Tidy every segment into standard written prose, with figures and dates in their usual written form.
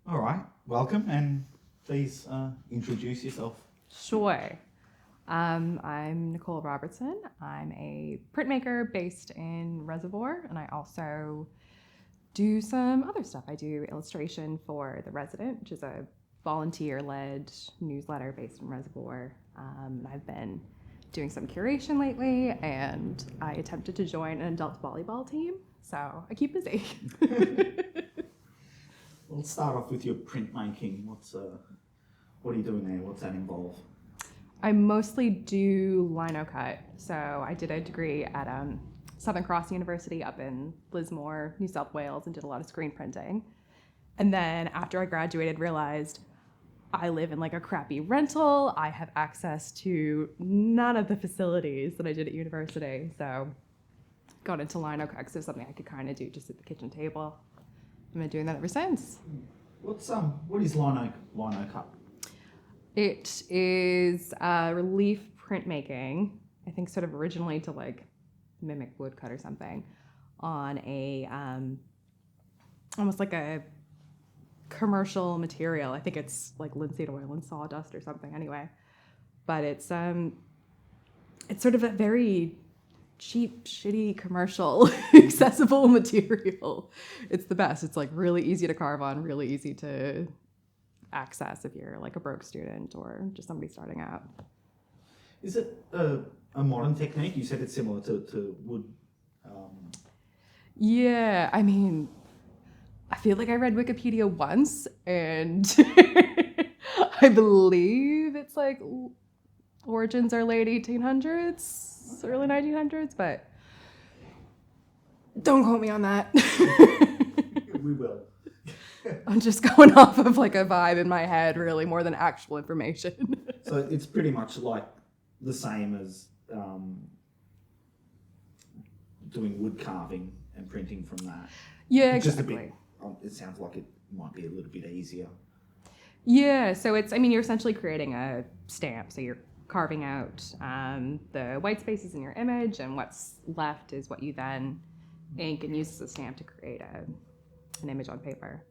All right, welcome, and please introduce yourself. Sure. I'm Nicole Robertson. I'm a printmaker based in Reservoir, and I also do some other stuff. I do illustration for the Rezzadent, which is a volunteer-led newsletter based in Reservoir. I've been doing some curation lately, and I attempted to join an adult volleyball team, so I keep busy. Let's start off with your printmaking. What are you doing there? What's that involve? I mostly do lino cut. So I did a degree at Southern Cross University up in Lismore, New South Wales, and did a lot of screen printing. And then after I graduated, realized I live in like a crappy rental. I have access to none of the facilities that I did at university. So got into lino cut because it was something I could kind of do just at the kitchen table. I've been doing that ever since. What is lino cut? It is relief printmaking, I think sort of originally to like mimic woodcut or something, on a almost like a commercial material. I think it's like linseed oil and sawdust or something anyway. But it's sort of a very cheap, shitty, commercial, accessible material. It's the best. It's like really easy to carve on, really easy to access if you're like a broke student or just somebody starting out. Is it a modern technique? You said it's similar to wood. Yeah, I mean, I feel like I read Wikipedia once and I believe it's like origins are late 1800s, early 1900s, but don't quote me on that. We will. I'm just going off of like a vibe in my head, really, more than actual information. So it's pretty much like the same as doing wood carving and printing from that. Yeah, Just exactly. a bit. It sounds like it might be a little bit easier. Yeah, so you're essentially creating a stamp. So you're carving out the white spaces in your image, and what's left is what you then ink and use as a stamp to create an image on paper.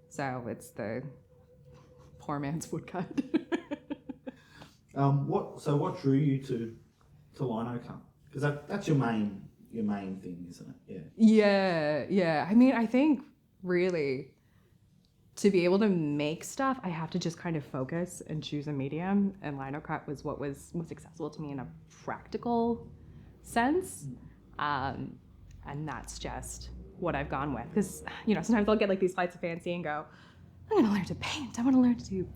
So it's the poor man's woodcut. What drew you to lino cut? Because that's your main thing, isn't it? Yeah. Yeah. I mean, I think really to be able to make stuff, I have to just kind of focus and choose a medium. And lino cut was what was most accessible to me in a practical sense. And that's just what I've gone with. Because, sometimes I'll get like these flights of fancy and go, I'm going to learn to paint. I want to learn to do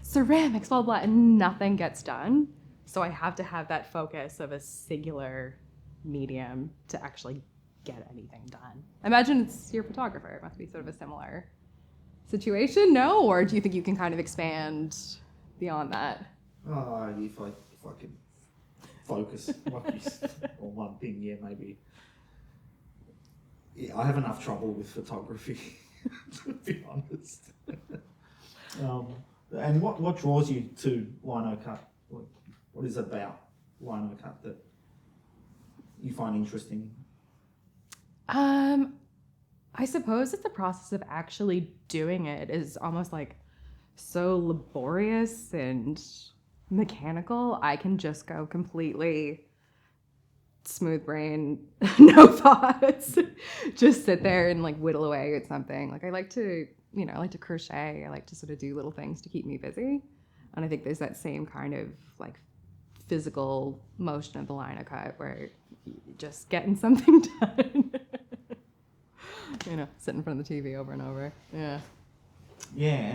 ceramics, blah, blah, and nothing gets done. So I have to have that focus of a singular medium to actually get anything done. Imagine it's your photographer. It must be sort of a similar situation, no? Or do you think you can kind of expand beyond that? If I could focus on one thing, yeah, maybe. Yeah, I have enough trouble with photography, to be honest. And what draws you to lino cut? What is it about lino cut that you find interesting? I suppose it's the process of actually doing it is almost like so laborious and mechanical. I can just go completely smooth brain, no thoughts, just sit there and like whittle away at something. Like I like to crochet. I like to sort of do little things to keep me busy. And I think there's that same kind of like physical motion of the lino cut where you're just getting something done. Sit in front of the TV over and over. Yeah. Yeah,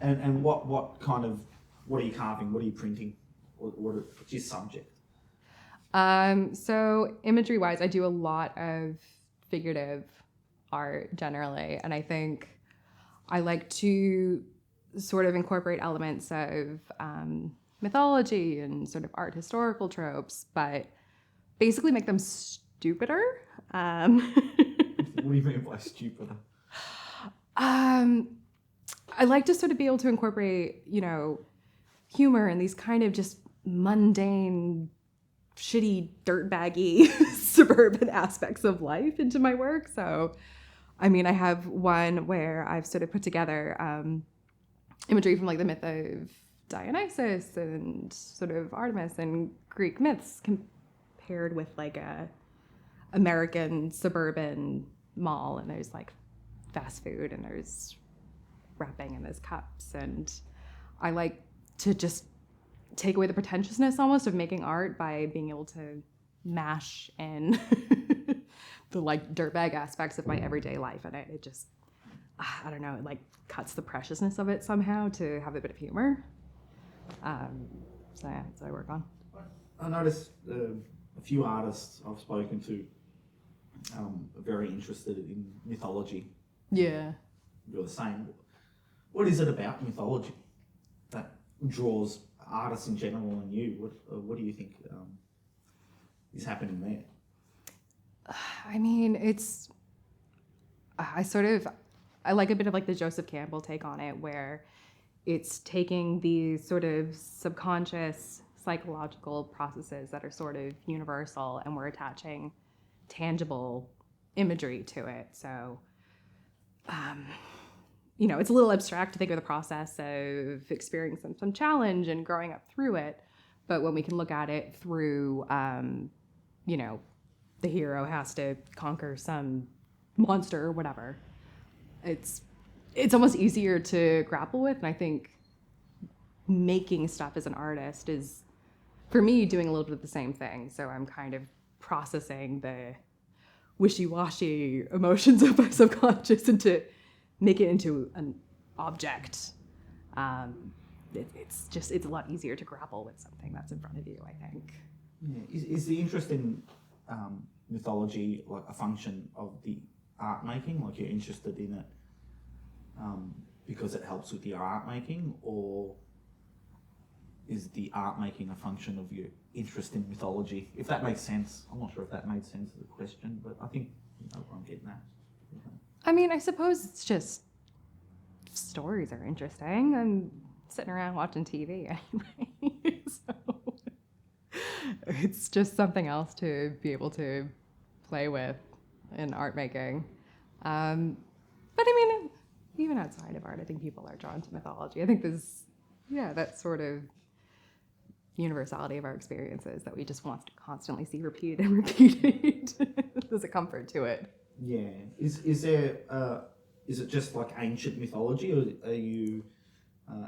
and what are you carving? What are you printing? What's your subject? So imagery-wise, I do a lot of figurative art generally, and I think I like to sort of incorporate elements of mythology and sort of art historical tropes, but basically make them stupider. What do you mean by stupider? I like to sort of be able to incorporate, humor and these kind of just mundane, shitty, dirtbaggy suburban aspects of life into my work. So I mean, I have one where I've sort of put together imagery from like the myth of Dionysus and sort of Artemis and Greek myths compared with like a American suburban mall, and there's like fast food and there's wrapping and there's cups, and I like to just take away the pretentiousness almost of making art by being able to mash in the like dirtbag aspects of my everyday life, and it just, I don't know, it like cuts the preciousness of it somehow to have a bit of humor. So yeah, that's what I work on. I noticed a few artists I've spoken to are very interested in mythology. Yeah. You're the same. What is it about mythology that draws artists in general and you? What do you think is happening there? I mean, I like a bit of like the Joseph Campbell take on it, where it's taking these sort of subconscious psychological processes that are sort of universal, and we're attaching tangible imagery to it. So, it's a little abstract to think of the process of experiencing some challenge and growing up through it. But when we can look at it through, the hero has to conquer some monster or whatever, it's almost easier to grapple with. And I think making stuff as an artist is, for me, doing a little bit of the same thing. So I'm kind of processing the wishy-washy emotions of my subconscious and to make it into an object. It's a lot easier to grapple with something that's in front of you, I think. Yeah. Is the interest in mythology like a function of the art making? Like you're interested in it because it helps with your art making, or is the art making a function of your interest in mythology? If that makes sense. I'm not sure if that made sense as a question, but I think you know what I'm getting at. I mean, I suppose it's just stories are interesting. I'm sitting around watching TV anyway, so it's just something else to be able to play with in art making. But I mean, even outside of art, I think people are drawn to mythology. I think that sort of universality of our experiences that we just want to constantly see repeated and repeated. There's a comfort to it. Yeah. Is there is it just like ancient mythology, or are you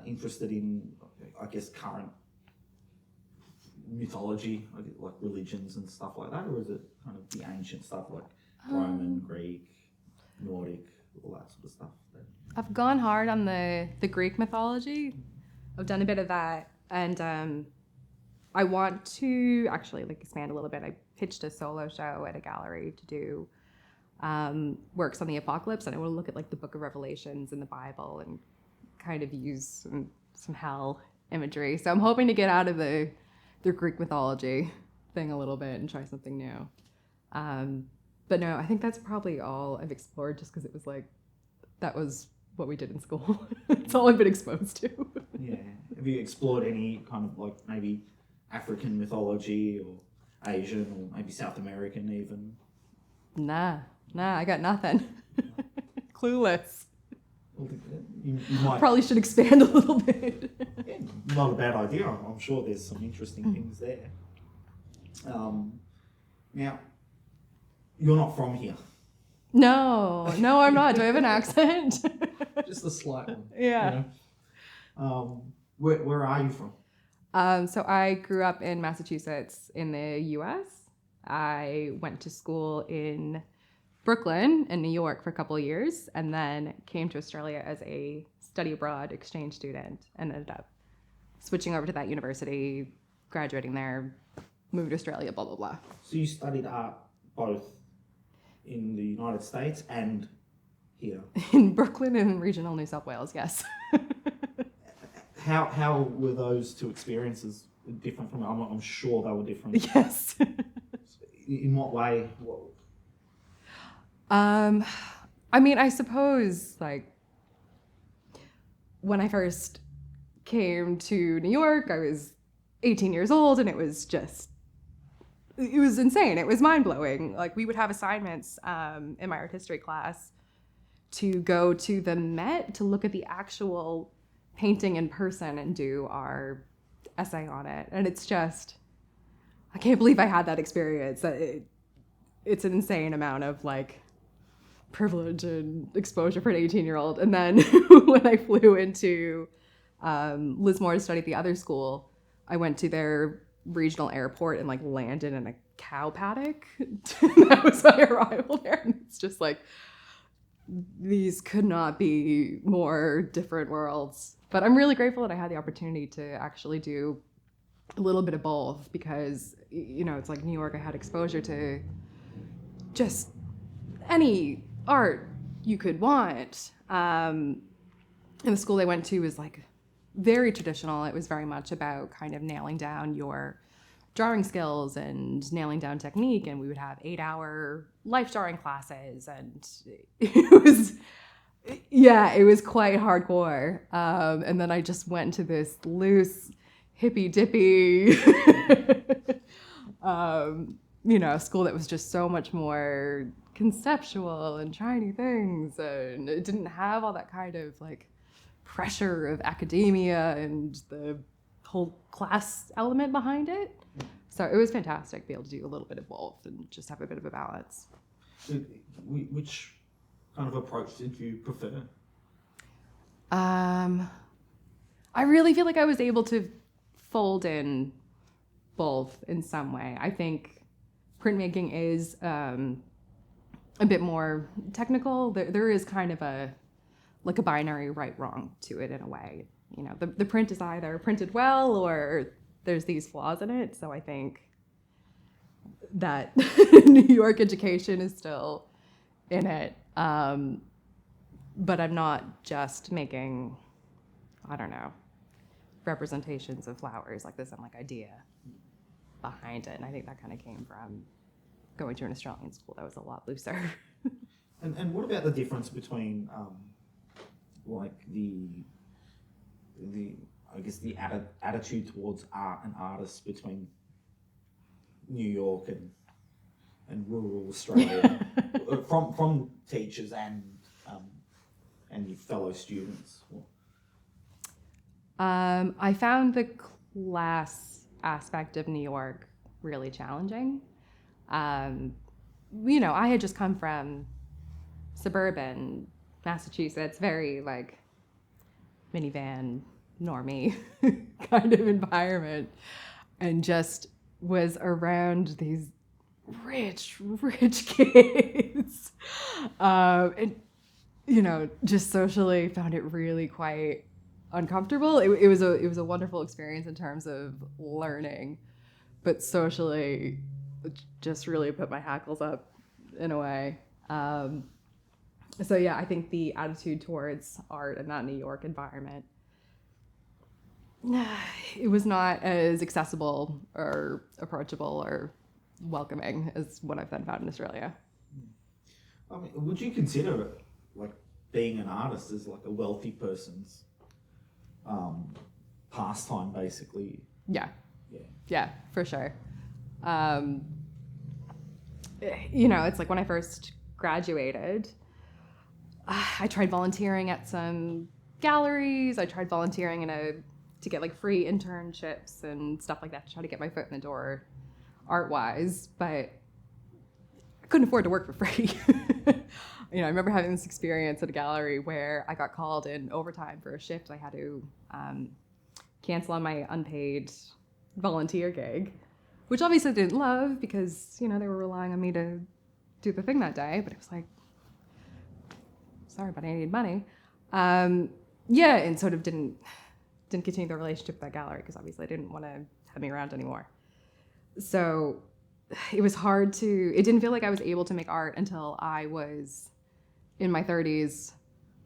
interested in, I guess, current mythology, like religions and stuff like that, or is it kind of the ancient stuff like Roman, Greek, Nordic, all that sort of stuff? I've gone hard on the Greek mythology. I've done a bit of that, and I want to actually like expand a little bit. I pitched a solo show at a gallery to do works on the apocalypse, and I want to look at like the Book of Revelations in the Bible and kind of use some hell imagery. So I'm hoping to get out of the Greek mythology thing a little bit and try something new. But no, I think that's probably all I've explored, just because it was like, that was what we did in school. It's all I've been exposed to. Yeah. Have you explored any kind of like maybe African mythology or Asian or maybe South American even? Nah, I got nothing. Clueless. Well, you might probably should expand a little bit. Yeah, not a bad idea. I'm sure there's some interesting things there. Now, you're not from here. No, I'm not. Do I have an accent? Just a slight one. Yeah. You know? Where are you from? So I grew up in Massachusetts in the U.S. I went to school in Brooklyn and New York for a couple of years, and then came to Australia as a study abroad exchange student, and ended up switching over to that university, graduating there, moved to Australia, blah, blah, blah. So you studied art both in the United States and here? In Brooklyn and regional New South Wales, yes. How were those two experiences different from? I'm sure they were different. Yes. In what way? I mean, I suppose like when I first came to New York, I was 18 years old, and it was insane. It was mind blowing. Like we would have assignments in my art history class to go to the Met to look at the actual painting in person and do our essay on it. And it's just, I can't believe I had that experience. It's an insane amount of like privilege and exposure for an 18-year-old. And then when I flew into Lismore to study at the other school, I went to their regional airport and like landed in a cow paddock. That was my arrival there. And it's just like, these could not be more different worlds. But I'm really grateful that I had the opportunity to actually do a little bit of both, because, you know, it's like New York, I had exposure to just any art you could want. And the school I went to was like very traditional. It was very much about kind of nailing down your drawing skills and nailing down technique. And we would have 8-hour life drawing classes. And it was quite hardcore. And then I just went into this loose, hippy dippy, school that was just so much more conceptual and trying new things. And it didn't have all that kind of like pressure of academia and the whole class element behind it. So it was fantastic to be able to do a little bit of both and just have a bit of a balance. Which kind of approach did you prefer? I really feel like I was able to fold in both in some way. I think printmaking is a bit more technical. There is kind of a binary right-wrong to it in a way. You know, the print is either printed well or there's these flaws in it. So I think that New York education is still in it. But I'm not just making, I don't know, representations of flowers like this. I'm like idea behind it. And I think that kind of came from going to an Australian school that was a lot looser. And what about the difference between like the I guess the attitude towards art and artists between New York and rural Australia from teachers and your fellow students? I found the class aspect of New York really challenging. I had just come from suburban Massachusetts, very like minivan, normie kind of environment, and just was around these rich kids. And, just socially found it really quite uncomfortable. It was a wonderful experience in terms of learning, but socially just really put my hackles up in a way. So yeah, I think the attitude towards art in that New York environment, it was not as accessible or approachable or welcoming as what I've then found in Australia. I mean, would you consider like being an artist as like a wealthy person's pastime, basically? Yeah, for sure. It's like when I first graduated, I tried volunteering at some galleries. I tried volunteering to get like free internships and stuff like that to try to get my foot in the door art-wise, but I couldn't afford to work for free. I remember having this experience at a gallery where I got called in overtime for a shift. I had to cancel on my unpaid volunteer gig, which obviously I didn't love because, they were relying on me to do the thing that day, but it was like, sorry, but I needed money. And sort of didn't continue the relationship with that gallery because obviously I didn't want to have me around anymore. So it was hard it didn't feel like I was able to make art until I was in my 30s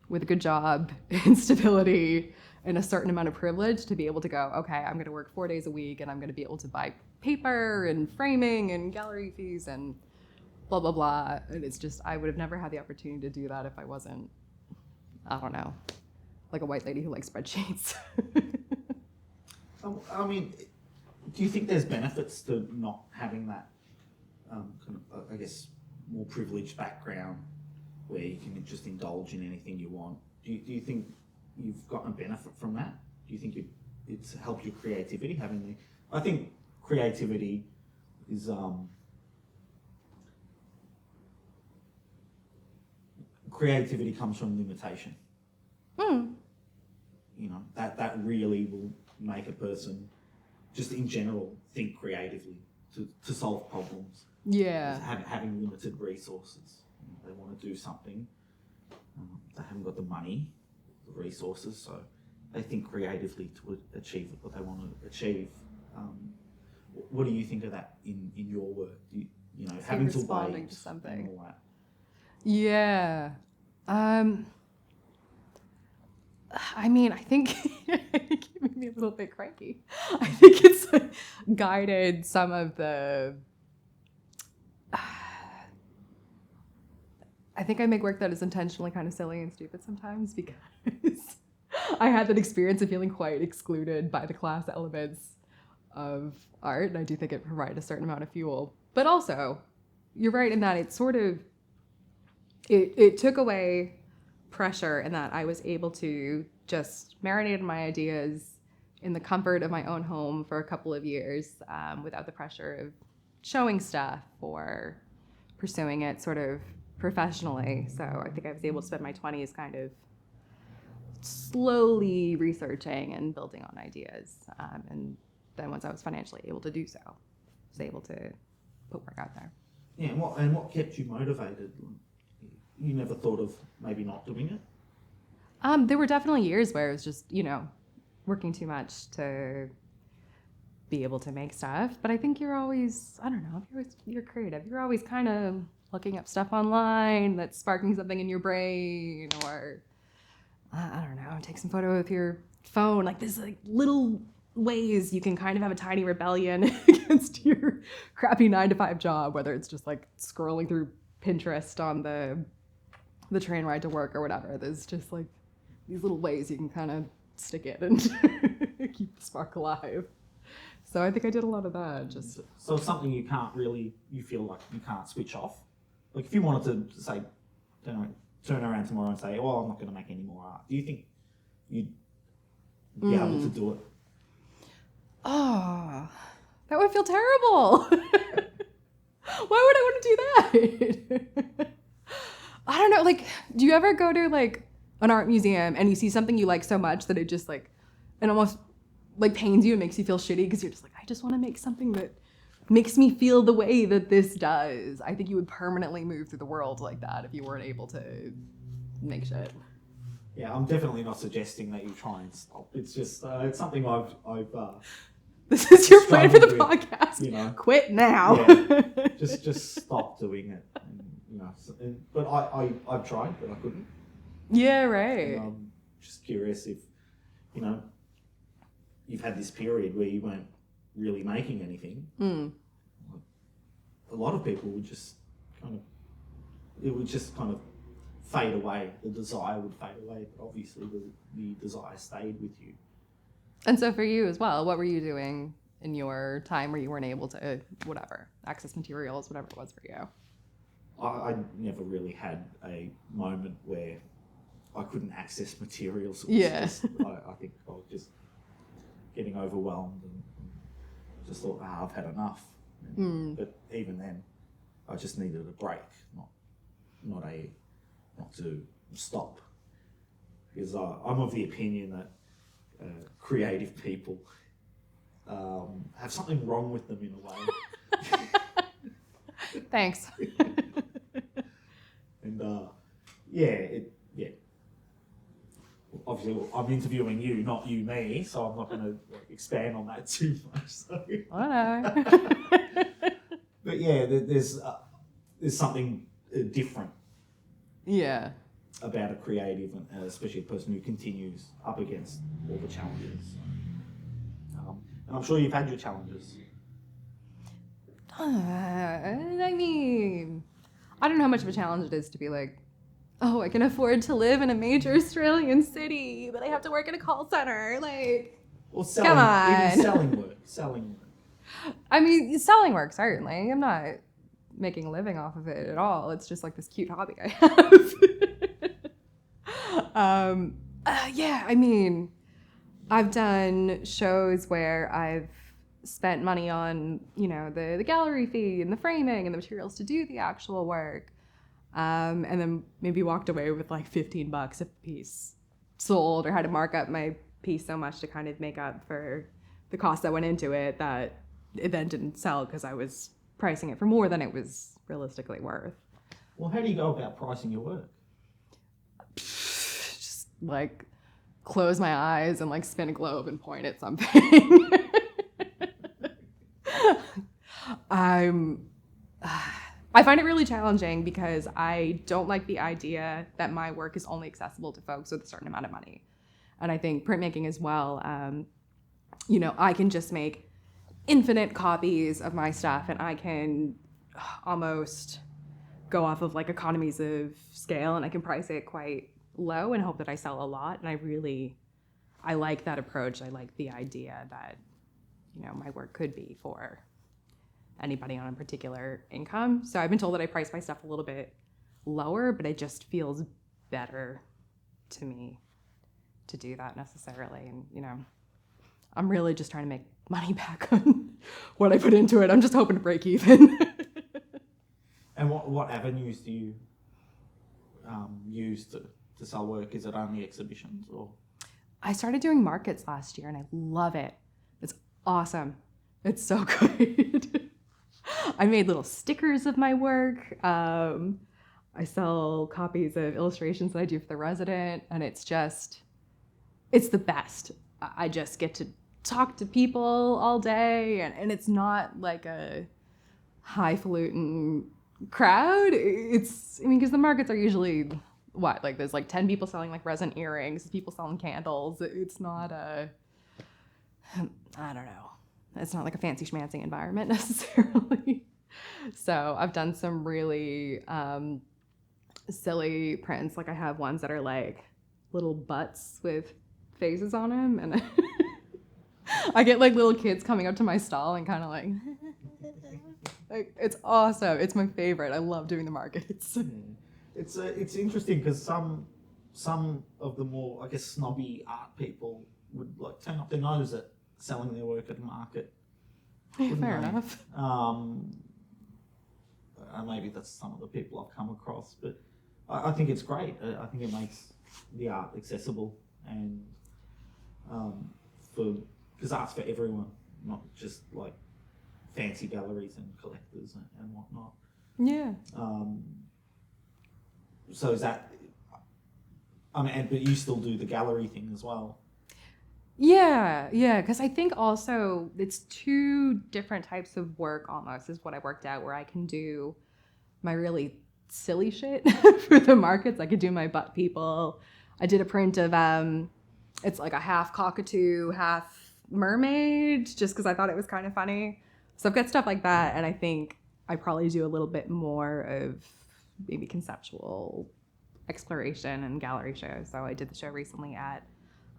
with a good job and stability and a certain amount of privilege to be able to go, okay, I'm going to work 4 days a week and I'm going to be able to buy paper and framing and gallery fees and blah, blah, blah. And it's just, I would have never had the opportunity to do that if I wasn't, I don't know, like a white lady who likes spreadsheets. I mean, do you think there's benefits to not having that, kind of, I guess, more privileged background where you can just indulge in anything you want. Do you think you've gotten a benefit from that? Do you think it's helped your creativity having the? I think creativity is creativity comes from limitation. You know, that really will make a person, just in general, think creatively to solve problems. Yeah. Having limited resources. They want to do something. They haven't got the money, the resources, so they think creatively to achieve what they want to achieve. What do you think of that in your work? You know, having to responding wait to something. and all that. Yeah. I mean, I think it made me a little bit cranky. I think it's guided some of the. I think I make work that is intentionally kind of silly and stupid sometimes because I had that experience of feeling quite excluded by the class elements of art, and I do think it provided a certain amount of fuel. But also, you're right in that it sort of it took away pressure in that I was able to just marinate in my ideas in the comfort of my own home for a couple of years without the pressure of showing stuff or pursuing it sort of professionally. So I think I was able to spend my 20s kind of slowly researching and building on ideas. And then once I was financially able to do so, I was able to put work out there. Yeah, and what kept you motivated? You never thought of maybe not doing it? There were definitely years where it was just, working too much to be able to make stuff. But I think you're always, I don't know, if you're creative, you're always kind of looking up stuff online that's sparking something in your brain, or I don't know, take some photo with your phone. Like there's like little ways you can kind of have a tiny rebellion against your crappy 9-to-5 job, whether it's just like scrolling through Pinterest on the train ride to work or whatever. There's just like these little ways you can kind of stick it and keep the spark alive. So I think I did a lot of that. Just so something you feel like you can't switch off. Like if you wanted to say, turn around tomorrow and say, "Oh, I'm not going to make any more art." Do you think you'd be able to do it? Oh, that would feel terrible. Why would I want to do that? I don't know. Like, do you ever go to like an art museum and you see something you like so much that it just like, it almost like pains you and makes you feel shitty because you're just like, I just want to make something that makes me feel the way that this does. I think you would permanently move through the world like that if you weren't able to make shit. Yeah, I'm definitely not suggesting that you try and stop. It's just it's something I've this is your plan for the podcast. Quit now. Yeah, just stop doing it. And, but I've tried, but I couldn't. Yeah, right. And I'm just curious if you've had this period where you weren't really making anything. A lot of people would just kind of fade away. The desire would fade away, but obviously the desire stayed with you. And so for you as well, what were you doing in your time where you weren't able to, access materials, whatever it was for you? I never really had a moment where I couldn't access materials. Yeah. I think I was just getting overwhelmed and just thought, I've had enough. But even then, I just needed a break, not to stop. Because I'm of the opinion that creative people have something wrong with them in a way. Thanks. And obviously I'm interviewing you, not you me, so I'm not going to expand on that too much. So. I know. But yeah, there's something different. Yeah. About a creative, and especially a person who continues up against all the challenges. And I'm sure you've had your challenges. I mean, I don't know how much of a challenge it is to be like, oh, I can afford to live in a major Australian city, but I have to work in a call center. Like, Well, selling, come on. Even selling work. I mean, selling work, certainly. I'm not making a living off of it at all. It's just like this cute hobby I have. Yeah, I mean, I've done shows where I've spent money on, the gallery fee and the framing and the materials to do the actual work. And then maybe walked away with like $15 a piece sold, or had to mark up my piece so much to kind of make up for the cost that went into it that it then didn't sell because I was pricing it for more than it was realistically worth. Well, how do you go about pricing your work? Just like close my eyes and like spin a globe and point at something. I find it really challenging because I don't like the idea that my work is only accessible to folks with a certain amount of money. And I think printmaking as well, I can just make infinite copies of my stuff, and I can almost go off of like economies of scale, and I can price it quite low and hope that I sell a lot. And I like that approach. I like the idea that, my work could be for anybody on a particular income. So I've been told that I price my stuff a little bit lower, but it just feels better to me to do that necessarily. And, I'm really just trying to make money back on what I put into it. I'm just hoping to break even. And what avenues do you use to sell work? Is it only exhibitions or? I started doing markets last year and I love it. It's awesome. It's so good. I made little stickers of my work. I sell copies of illustrations that I do for the Rezzadent, and it's the best. I just get to talk to people all day, and it's not like a highfalutin crowd. Because the markets are usually, there's like 10 people selling like resin earrings, people selling candles. It's not I don't know. It's not like a fancy schmancy environment necessarily. So I've done some really silly prints. Like I have ones that are like little butts with faces on them, and I get like little kids coming up to my stall and kind of like it's awesome. It's my favorite. I love doing the markets. It's interesting because some of the more, I guess, snobby art people would like turn up their nose at selling their work at a market. Fair enough. Maybe that's some of the people I've come across, but I think it's great. I think it makes the art accessible, and because art's for everyone, not just like fancy galleries and collectors and whatnot. Yeah. So is that? But you still do the gallery thing as well. Yeah, because I think also it's two different types of work almost is what I worked out, where I can do my really silly shit for the markets. I could do my butt people. I did a print of, it's like a half cockatoo, half mermaid, just because I thought it was kind of funny. So I've got stuff like that, and I think I probably do a little bit more of maybe conceptual exploration and gallery shows. So I did the show recently at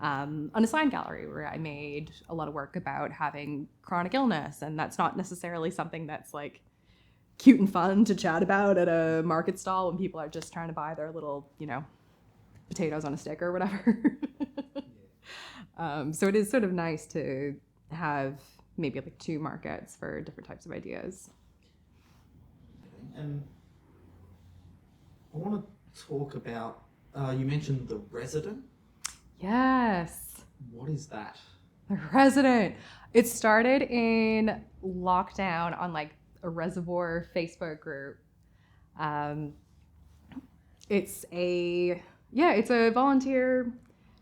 an assigned gallery where I made a lot of work about having chronic illness, and that's not necessarily something that's like cute and fun to chat about at a market stall when people are just trying to buy their little, potatoes on a stick or whatever. So it is sort of nice to have maybe like two markets for different types of ideas. And I want to talk about, you mentioned the Rezzadent. Yes. What is that? The Rezzadent. It started in lockdown on like a Reservoir Facebook group. It's a volunteer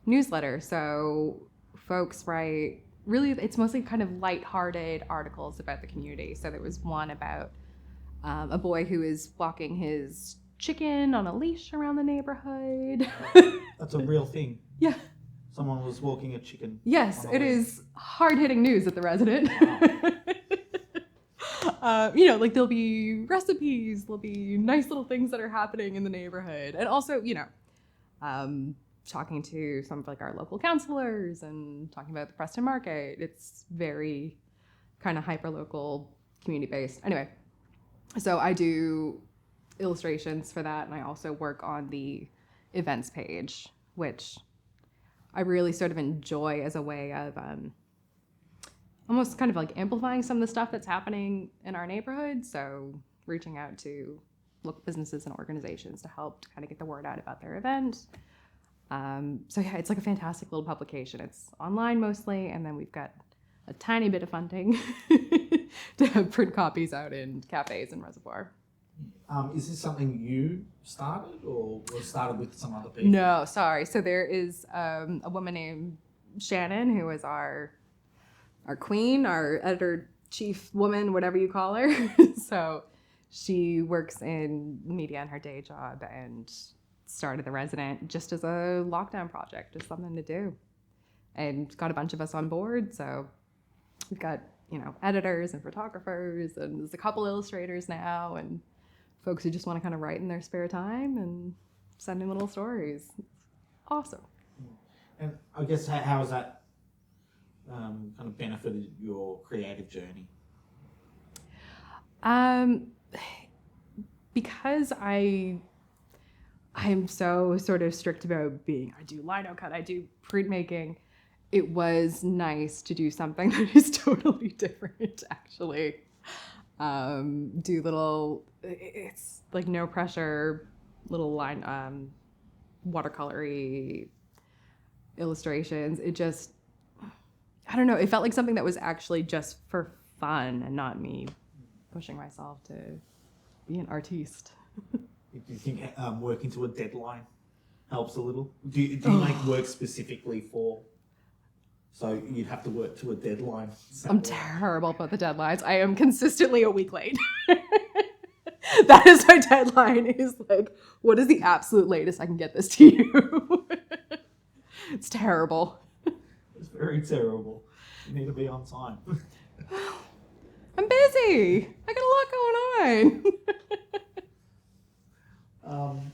newsletter. So folks write really, it's mostly kind of lighthearted articles about the community. So there was one about a boy who is walking his chicken on a leash around the neighborhood. That's a real thing. Yeah. Someone was walking a chicken. Yes, it is hard-hitting news at the Rezzadent. Wow. Like there'll be recipes, there'll be nice little things that are happening in the neighborhood. And also, talking to some of like our local counselors and talking about the Preston Market. It's very kind of hyper-local, community-based. Anyway, So I do illustrations for that, and I also work on the events page, which I really sort of enjoy as a way of almost kind of like amplifying some of the stuff that's happening in our neighborhood. So reaching out to local businesses and organizations to help to kind of get the word out about their event. So yeah, it's like a fantastic little publication. It's online mostly, and then we've got a tiny bit of funding to have print copies out in cafes in Reservoir. Is this something you started or was started with some other people? No, sorry. So there is a woman named Shannon who is our queen, our editor-chief woman, whatever you call her. So she works in media in her day job and started the Rezzadent just as a lockdown project, just something to do. And got a bunch of us on board. So we've got, editors and photographers, and there's a couple illustrators now, and folks who just want to kind of write in their spare time and send in little stories. It's awesome. And I guess how has that kind of benefited your creative journey? Because I am so sort of strict about I do lino cut, I do printmaking. It was nice to do something that is totally different, actually. Do little, it's like no pressure, little line, watercolory illustrations. It just, I don't know, it felt like something that was actually just for fun and not me pushing myself to be an artiste. Do you think working to a deadline helps a little? Do you make work specifically for, so you'd have to work to a deadline? I'm terrible about the deadlines. I am consistently a week late. That is my deadline, is like, what is the absolute latest I can get this to you? It's terrible. It's very terrible. You need to be on time. I'm busy. I got a lot going on.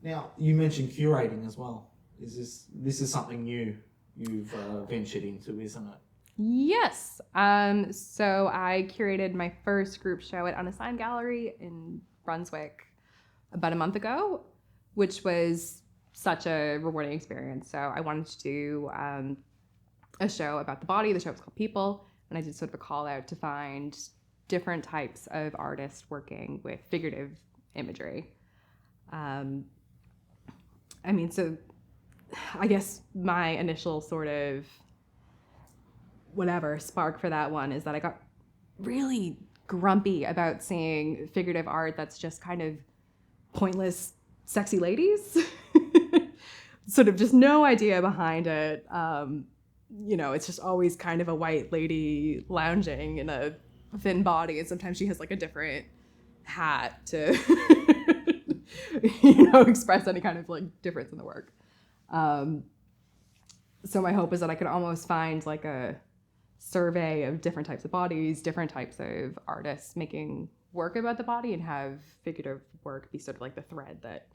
Now, you mentioned curating as well. This is something new you've ventured into, isn't it? Yes. So I curated my first group show at Unassigned Gallery in Brunswick about a month ago, which was such a rewarding experience. So I wanted to do a show about the body. The show was called People, and I did sort of a call out to find different types of artists working with figurative imagery. So I guess my initial sort of spark for that one is that I got really grumpy about seeing figurative art that's just kind of pointless, sexy ladies. Sort of just no idea behind it. It's just always kind of a white lady lounging in a thin body, and sometimes she has like a different hat to express any kind of like difference in the work. So my hope is that I could almost find like a survey of different types of bodies, different types of artists making work about the body, and have figurative work be sort of like the thread that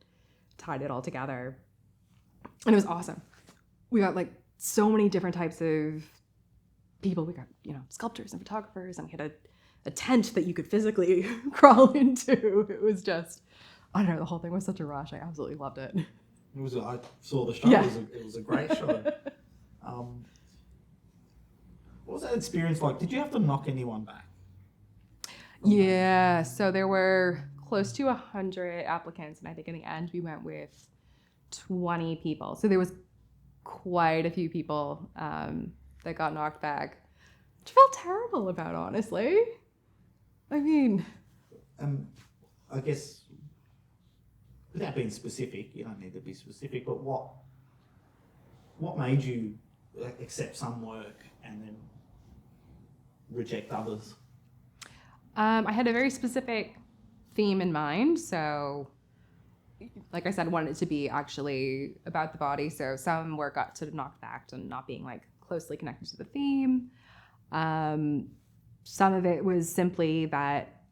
tied it all together. And it was awesome. We got like so many different types of people. We got, sculptors and photographers, and we had a tent that you could physically crawl into. It was just, I don't know, the whole thing was such a rush. I absolutely loved it. I saw the show. Yeah. It was a great show. What was that experience like? Did you have to knock anyone back? Yeah, so there were close to 100 applicants, and I think in the end we went with 20 people. So there was quite a few people that got knocked back, which I felt terrible about, honestly. I mean... I guess, without being specific, you don't need to be specific, but what made you accept some work and then reject others? I had a very specific theme in mind. So, like I said, I wanted it to be actually about the body. So some work got sort of knocked back to not being like closely connected to the theme. Some of it was simply that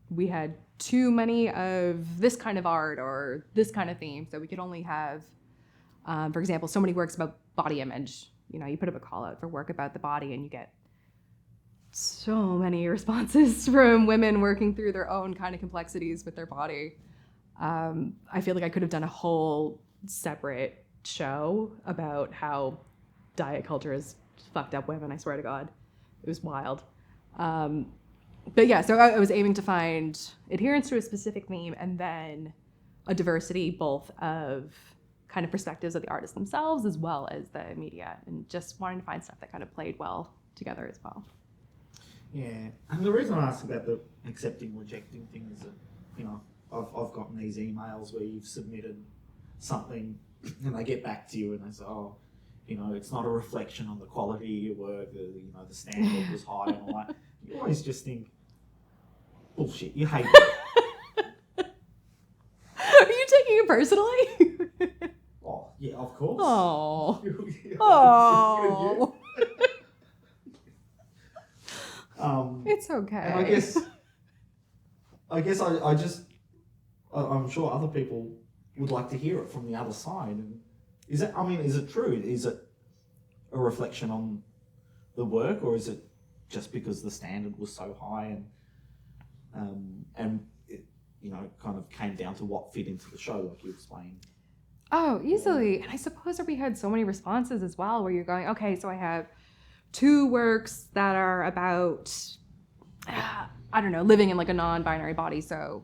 we had too many of this kind of art or this kind of theme. So we could only have, for example, so many works about body image. You put up a call out for work about the body and you get so many responses from women working through their own kind of complexities with their body. I feel like I could have done a whole separate show about how diet culture has fucked up women. I swear to God, it was wild. But yeah, so I was aiming to find adherence to a specific theme and then a diversity both of kind of perspectives of the artists themselves as well as the media, and just wanting to find stuff that kind of played well together as well. Yeah, and the reason I ask about the accepting, rejecting thing is that, you know, I've gotten these emails where you've submitted something and they get back to you and they say, oh, you know, it's not a reflection on the quality of your work, you know, the standard was high and all that. You always just think, bullshit, you hate it. Are you taking it personally? Oh, yeah, of course. Oh. Oh. It's okay. And I guess I'm sure other people would like to hear it from the other side. And is it true? Is it a reflection on the work, or is it just because the standard was so high and it, you know, kind of came down to what fit into the show, like you explained? Oh, easily. And I suppose that we had so many responses as well, where you're going, okay, so I have 2 works that are about, I don't know, living in like a non-binary body. So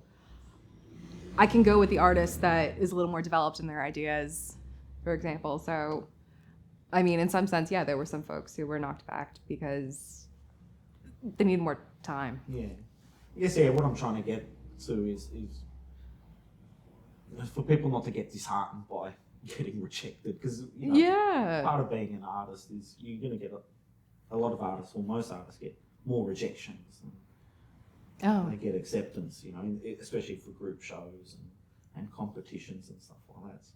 I can go with the artist that is a little more developed in their ideas, for example. So, I mean, in some sense, yeah, there were some folks who were knocked back because they need more time. Yeah. Yes, yeah, what I'm trying to get to is for people not to get disheartened by getting rejected, because, you know, part of being an artist is you're going to get a lot of artists, or most artists, get more rejections than they get acceptance, you know, especially for group shows and competitions and stuff like that. So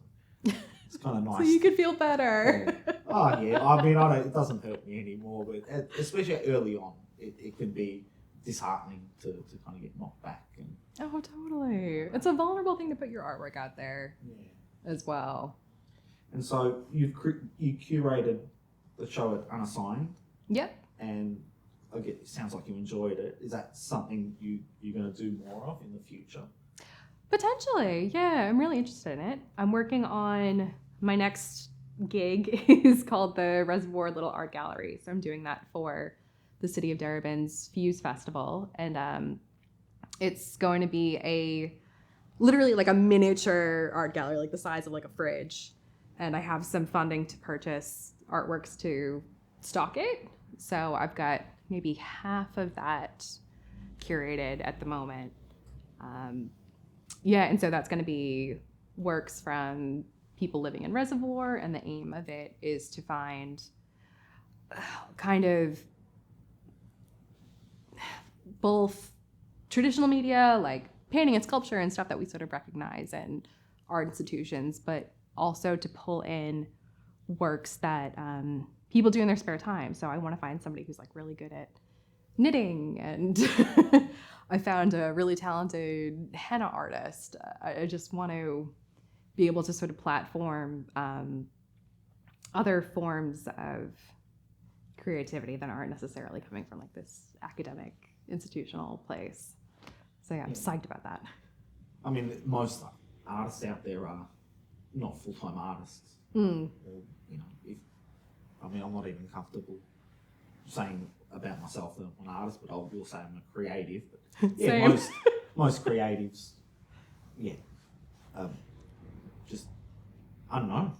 it's kind of nice. So you could feel better. Yeah. Oh yeah, I mean, it doesn't hurt me anymore, but especially early on, it can be disheartening to kind of get knocked back. And Oh, totally. It's a vulnerable thing to put your artwork out there as well. And so you curated the show at Unassigned. Yep. And it sounds like you enjoyed it. Is that something you're going to do more of in the future? Potentially, yeah. I'm really interested in it. I'm working on my next gig is called the Reservoir Little Art Gallery. So I'm doing that for the City of Darebin's Fuse Festival. And it's going to be literally like a miniature art gallery, like the size of like a fridge. And I have some funding to purchase artworks to stock it. So I've got maybe half of that curated at the moment. And so that's going to be works from people living in Reservoir, and the aim of it is to find kind of both traditional media, like painting and sculpture and stuff that we sort of recognize in art institutions, but also to pull in works that people do in their spare time. So I want to find somebody who's like really good at knitting, and I found a really talented henna artist. I just want to be able to sort of platform other forms of creativity that aren't necessarily coming from like this academic institutional place. So yeah, I'm psyched about that. I mean, most artists out there are not full-time artists. Mm. Or, you know, I'm not even comfortable saying about myself that I'm an artist, but I will say I'm a creative. But yeah, most creatives, just unknown.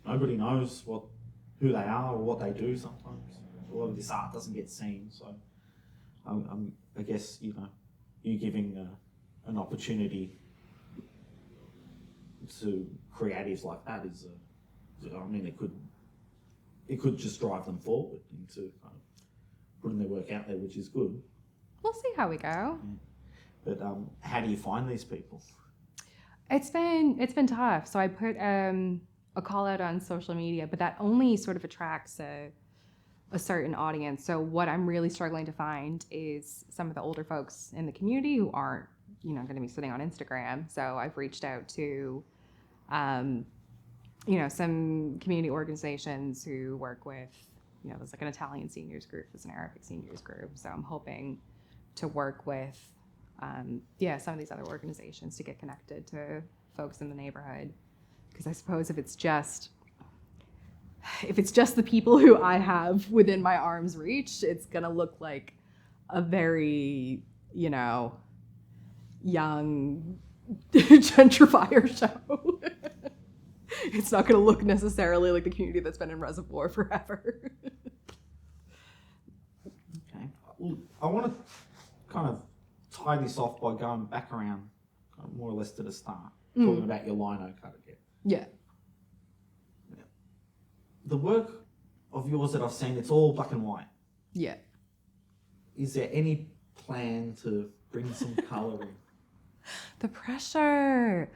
Nobody knows who they are or what they do. Sometimes a lot of this art doesn't get seen. So I guess, you know, you giving an opportunity to creatives like that is it could just drive them forward into kind of putting their work out there, which is good. We'll see how we go. Yeah. But how do you find these people? It's been tough. So I put a call out on social media, but that only sort of attracts a certain audience. So what I'm really struggling to find is some of the older folks in the community who aren't, you know, going to be sitting on Instagram. So I've reached out to, some community organizations who work with there's like an Italian seniors group, there's an Arabic seniors group. So I'm hoping to work with, some of these other organizations to get connected to folks in the neighborhood. Because I suppose if it's just the people who I have within my arm's reach, it's gonna look like a very, young gentrifier show. It's not gonna look necessarily like the community that's been in Reservoir forever. Okay. Well, I want to kind of tie this off by going back around more or less to the start, talking about your lino cut again. Yeah. The work of yours that I've seen, it's all black and white. Yeah. Is there any plan to bring some colour in? The pressure.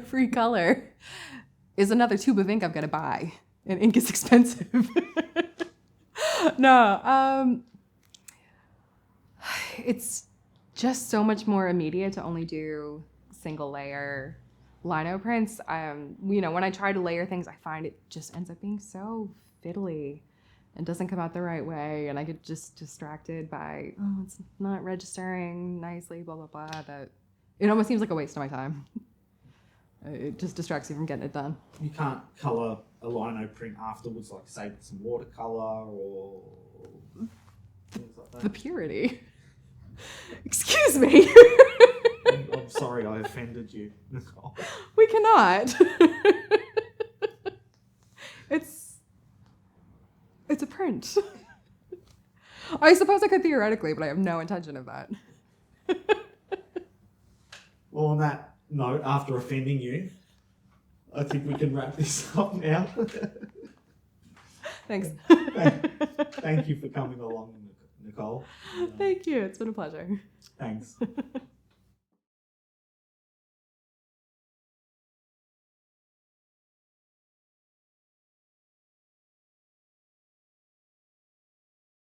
Free color is another tube of ink I've got to buy, and ink is expensive. No, it's just so much more immediate to only do single layer lino prints. When I try to layer things, I find it just ends up being so fiddly and doesn't come out the right way, and I get just distracted by, it's not registering nicely, blah, blah, blah, that it almost seems like a waste of my time. It just distracts you from getting it done. You can't colour a lino print afterwards, like say with some watercolour or things like that. The purity. Excuse me. I'm sorry I offended you, Nicole. We cannot. It's a print. I suppose I could theoretically, but I have no intention of that. Well, on that note, after offending you, I think we can wrap this up now. Thanks. Thank you for coming along, Nicole. Thank you. It's been a pleasure. Thanks.